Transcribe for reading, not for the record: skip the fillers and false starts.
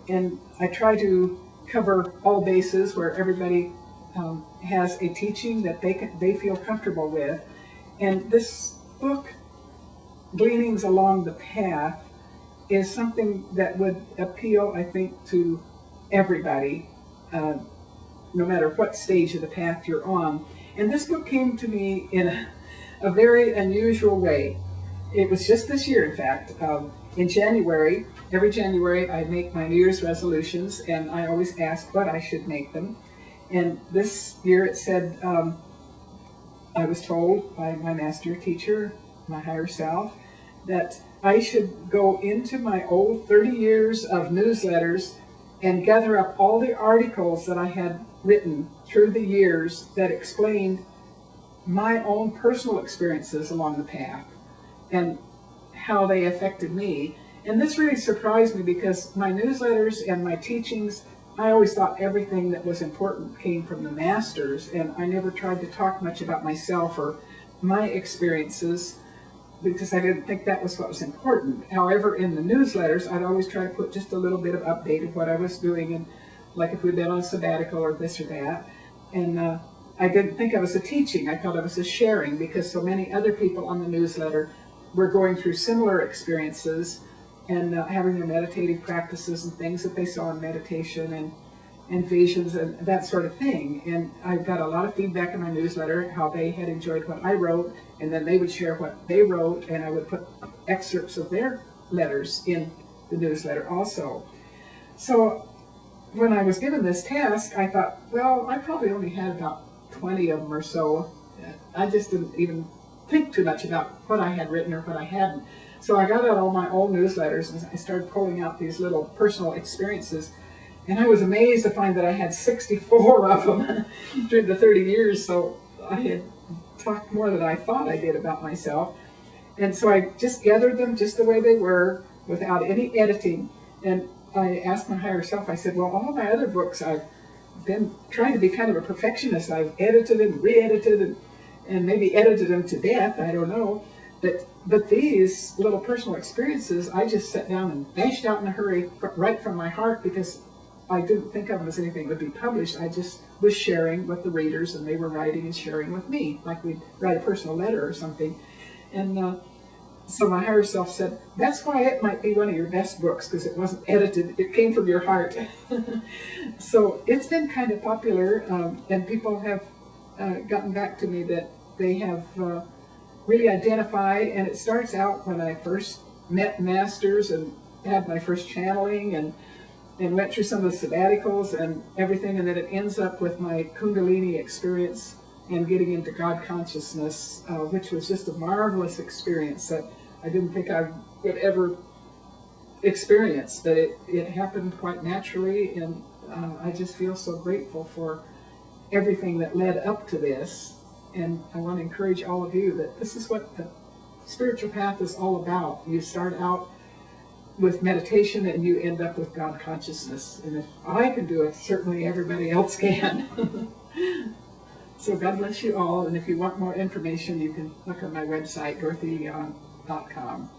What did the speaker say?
And I try to cover all bases where everybody has a teaching that they feel comfortable with. And this book, Gleanings Along the Path, is something that would appeal, I think, to everybody, no matter what stage of the path you're on. And this book came to me in a very unusual way. It was just this year, in fact. In January, every January, I make my New Year's resolutions, and I always ask what I should make them. And this year it said, I was told by my master teacher, my higher self, that I should go into my old 30 years of newsletters and gather up all the articles that I had written through the years that explained my own personal experiences along the path and how they affected me. And this really surprised me because my newsletters and my teachings, I always thought everything that was important came from the masters, and I never tried to talk much about myself or my experiences because I didn't think that was what was important. However, in the newsletters, I'd always try to put just a little bit of update of what I was doing, and like if we'd been on a sabbatical or this or that. And I didn't think I was a teaching. I thought I was a sharing because so many other people on the newsletter were going through similar experiences and having their meditative practices and things that they saw in meditation and visions and that sort of thing. And I got a lot of feedback in my newsletter, how they had enjoyed what I wrote, and then they would share what they wrote, and I would put excerpts of their letters in the newsletter also. So when I was given this task, I thought, well, I probably only had about 20 of them or so. I just didn't even think too much about what I had written or what I hadn't. So I got out all my old newsletters and I started pulling out these little personal experiences. And I was amazed to find that I had 64 of them during the 30 years. So I had talked more than I thought I did about myself. And so I just gathered them just the way they were without any editing. And I asked my higher self, I said, well, all my other books, I've been trying to be kind of a perfectionist. I've edited and re-edited and maybe edited them to death, I don't know. But these little personal experiences, I just sat down and bashed out in a hurry right from my heart because I didn't think of them as anything that would be published. I just was sharing with the readers, and they were writing and sharing with me, like we'd write a personal letter or something. And so my higher self said, that's why it might be one of your best books, because it wasn't edited. It came from your heart. So it's been kind of popular, and people have gotten back to me that they have really identified, and it starts out when I first met masters and had my first channeling and went through some of the sabbaticals and everything, and then it ends up with my Kundalini experience and getting into God consciousness, which was just a marvelous experience that I didn't think I would ever experience, but it happened quite naturally, and I just feel so grateful for everything that led up to this. And I want to encourage all of you that this is what the spiritual path is all about. You start out with meditation and you end up with God consciousness. And if I can do it, certainly everybody else can. So God bless you all. And if you want more information, you can look on my website, dorothyleon.com.